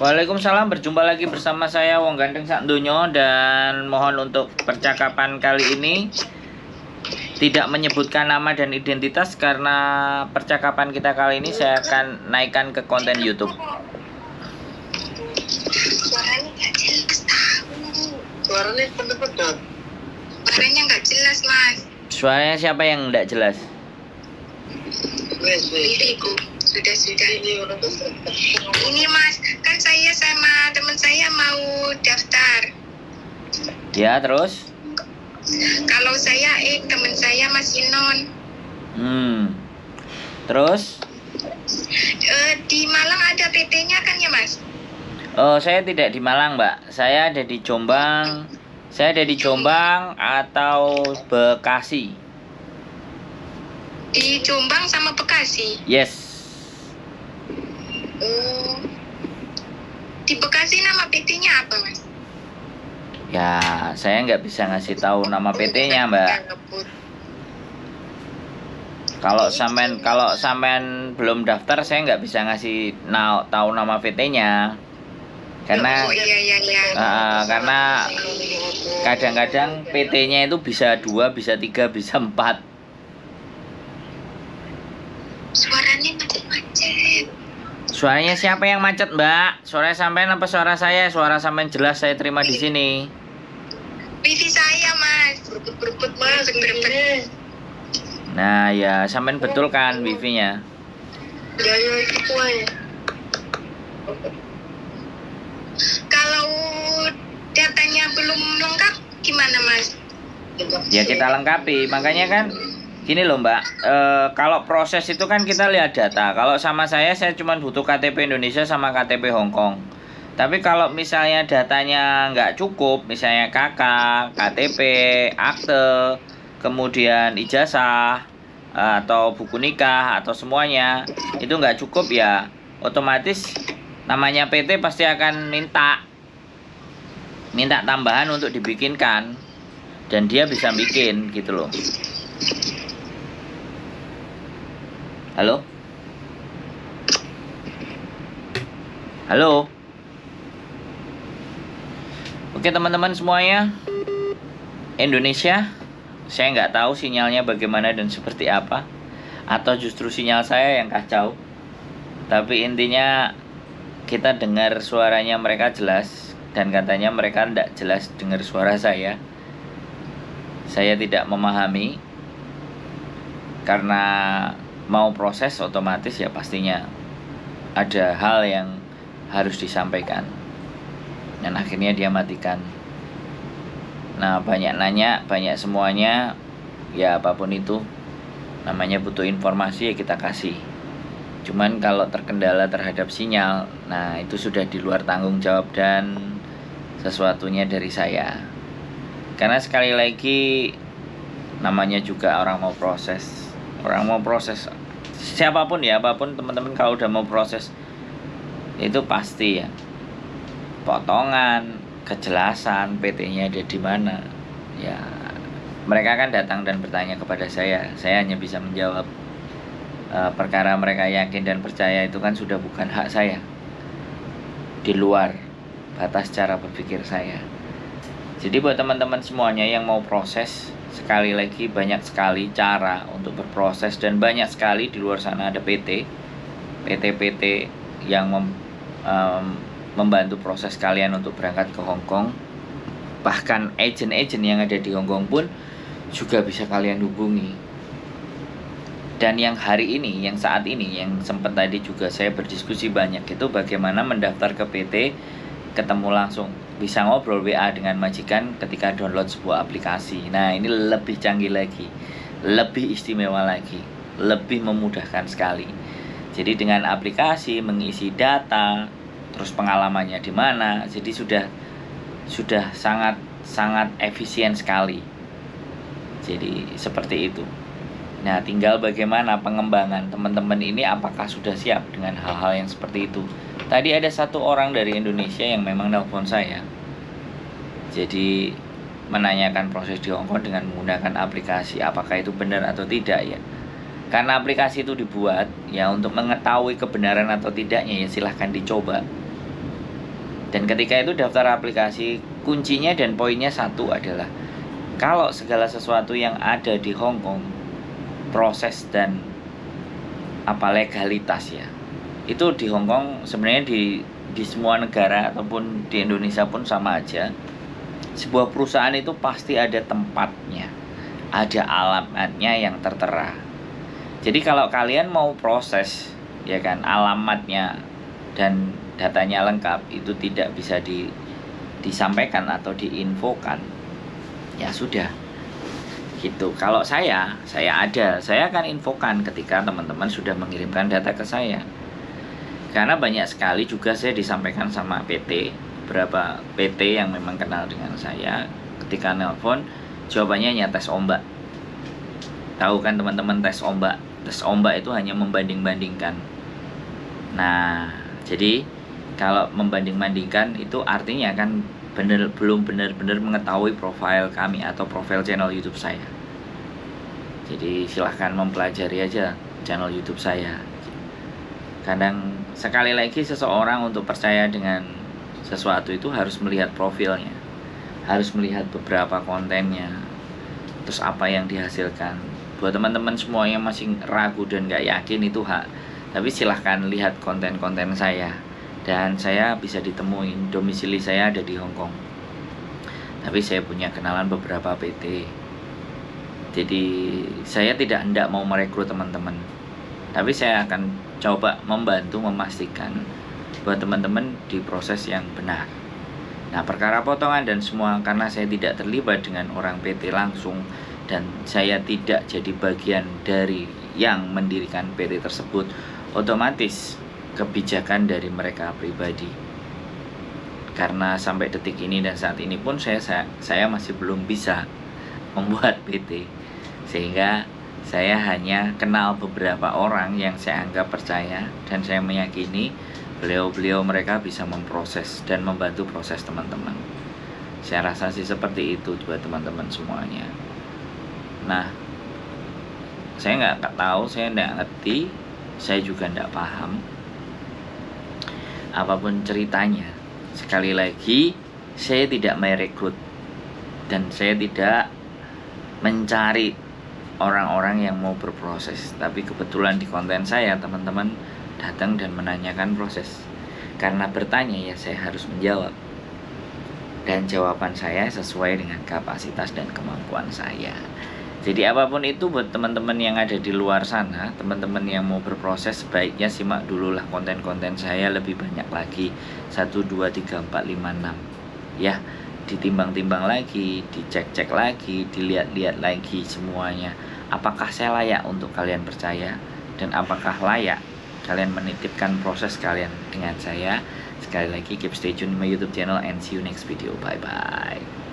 Waalaikumsalam, berjumpa lagi bersama saya Wong Ganteng Sak Donya, dan mohon untuk percakapan kali ini tidak menyebutkan nama dan identitas karena percakapan kita kali ini saya akan naikkan ke konten YouTube. Suaranya nggak jelas tahu. Suaranya pedot-pedot. Suaranya nggak jelas mas. Suaranya siapa yang tidak jelas? Diriku. Sudah. Ini mas, kan saya sama teman saya mau daftar. Ya, terus? Kalau saya teman saya masih non. Terus? Di Malang ada PT-nya kan ya mas? Oh, saya tidak di Malang, Mbak. Saya ada di Jombang. Saya ada di Jombang atau Bekasi. Di Jombang sama Bekasi. Yes. Oh. Di Bekasi nama PT-nya apa mas? Ya, saya nggak bisa ngasih tahu nama PT-nya, Mbak. Kalau sampean belum daftar, saya nggak bisa ngasih tahu nama PT-nya. Karena Oh, iya. karena kadang-kadang PT-nya itu bisa 2, bisa 3, bisa 4. Suaranya macet-macet. Suaranya siapa yang macet, Mbak? Suara sampean apa suara saya? Suara sampean jelas saya terima di sini. Wifi saya mas. Berebut mas. Nah, ya sampean betul kan wifi-nya? Ya itu aja. Kalau datanya belum lengkap gimana mas? Ya kita lengkapi. Makanya kan gini loh Mbak, kalau proses itu kan kita lihat data. Kalau sama saya cuma butuh KTP Indonesia sama KTP Hong Kong. Tapi kalau misalnya datanya nggak cukup, misalnya KK, KTP, akte, kemudian ijazah, atau buku nikah, atau semuanya itu nggak cukup, ya otomatis namanya PT pasti akan minta tambahan untuk dibikinkan. Dan dia bisa bikin gitu loh. Halo? Halo? Oke teman-teman semuanya, Indonesia, saya nggak tahu sinyalnya bagaimana dan seperti apa, atau justru sinyal saya yang kacau. Tapi intinya kita dengar suaranya mereka jelas, dan katanya mereka tidak jelas dengar suara saya. Saya tidak memahami, karena mau proses otomatis ya pastinya ada hal yang harus disampaikan, dan akhirnya dia matikan. Nah, banyak nanya, banyak semuanya, ya apapun itu namanya butuh informasi ya kita kasih. Cuman kalau terkendala terhadap sinyal, nah itu sudah di luar tanggung jawab dan sesuatunya dari saya. Karena sekali lagi namanya juga orang mau proses. Siapapun ya, apapun teman-teman, kalau udah mau proses itu pasti ya potongan, kejelasan PT-nya ada di mana. Ya mereka kan datang dan bertanya kepada saya hanya bisa menjawab. Perkara mereka yakin dan percaya itu kan sudah bukan hak saya, di luar batas cara berpikir saya. Jadi buat teman-teman semuanya yang mau proses, sekali lagi banyak sekali cara untuk berproses, dan banyak sekali di luar sana ada PT yang membantu proses kalian untuk berangkat ke Hong Kong. Bahkan agen-agen yang ada di Hong Kong pun juga bisa kalian hubungi. Dan yang hari ini, yang saat ini, yang sempat tadi juga saya berdiskusi banyak, itu bagaimana mendaftar ke PT, ketemu langsung, bisa ngobrol WA dengan majikan ketika download sebuah aplikasi. Nah ini lebih canggih lagi, lebih istimewa lagi, lebih memudahkan sekali. Jadi dengan aplikasi mengisi data, terus pengalamannya di mana, jadi sudah sangat efisien sekali. Jadi seperti itu. Nah tinggal bagaimana pengembangan teman-teman ini, apakah sudah siap dengan hal-hal yang seperti itu. Tadi ada satu orang dari Indonesia yang memang nelpon saya, jadi menanyakan proses di Hong Kong dengan menggunakan aplikasi, apakah itu benar atau tidak ya. Karena aplikasi itu dibuat ya untuk mengetahui kebenaran atau tidaknya, ya silahkan dicoba. Dan ketika itu daftar aplikasi, kuncinya dan poinnya satu adalah kalau segala sesuatu yang ada di Hong Kong, proses dan legalitas ya, itu di Hong Kong sebenarnya di semua negara ataupun di Indonesia pun sama aja. Sebuah perusahaan itu pasti ada tempatnya, ada alamatnya yang tertera. Jadi kalau kalian mau proses, ya kan, alamatnya dan datanya lengkap itu tidak bisa disampaikan atau diinfokan, ya sudah gitu. Kalau saya akan infokan ketika teman-teman sudah mengirimkan data ke saya, karena banyak sekali juga saya disampaikan sama PT, beberapa PT yang memang kenal dengan saya, ketika nelpon jawabannya hanya tes ombak. Tahu kan teman-teman tes ombak itu hanya membanding-bandingkan. Nah, jadi kalau membanding-bandingkan itu artinya kan belum benar-benar mengetahui profil kami atau profil channel YouTube saya. Jadi silahkan mempelajari aja channel YouTube saya. Kadang sekali lagi seseorang untuk percaya dengan sesuatu itu harus melihat profilnya, harus melihat beberapa kontennya, terus apa yang dihasilkan. Buat teman-teman semua yang masih ragu dan gak yakin itu hak, tapi silahkan lihat konten-konten saya. Dan saya bisa ditemuin, domisili saya ada di Hong Kong, tapi saya punya kenalan beberapa PT. Jadi saya tidak hendak mau merekrut teman-teman, tapi saya akan coba membantu memastikan buat teman-teman di proses yang benar. Nah, perkara potongan dan semua, karena saya tidak terlibat dengan orang PT langsung dan saya tidak jadi bagian dari yang mendirikan PT tersebut, otomatis kebijakan dari mereka pribadi. Karena sampai detik ini dan saat ini pun saya masih belum bisa membuat PT, sehingga saya hanya kenal beberapa orang yang saya anggap percaya dan saya meyakini beliau mereka bisa memproses dan membantu proses teman-teman. Saya rasa sih seperti itu buat teman-teman semuanya. Nah, saya nggak tahu, saya nggak ngerti, saya juga nggak paham apapun ceritanya. Sekali lagi, saya tidak merekrut dan saya tidak mencari orang-orang yang mau berproses. Tapi kebetulan di konten saya teman-teman datang dan menanyakan proses. Karena bertanya ya saya harus menjawab. Dan jawaban saya sesuai dengan kapasitas dan kemampuan saya. Jadi apapun itu buat teman-teman yang ada di luar sana, teman-teman yang mau berproses, sebaiknya simak dulu lah konten-konten saya lebih banyak lagi. 1, 2, 3, 4, 5, 6 ya, ditimbang-timbang lagi, dicek-cek lagi, dilihat-lihat lagi semuanya. Apakah saya layak untuk kalian percaya, dan apakah layak kalian menitipkan proses kalian dengan saya. Sekali lagi keep stay tune my YouTube channel and see you next video. Bye bye.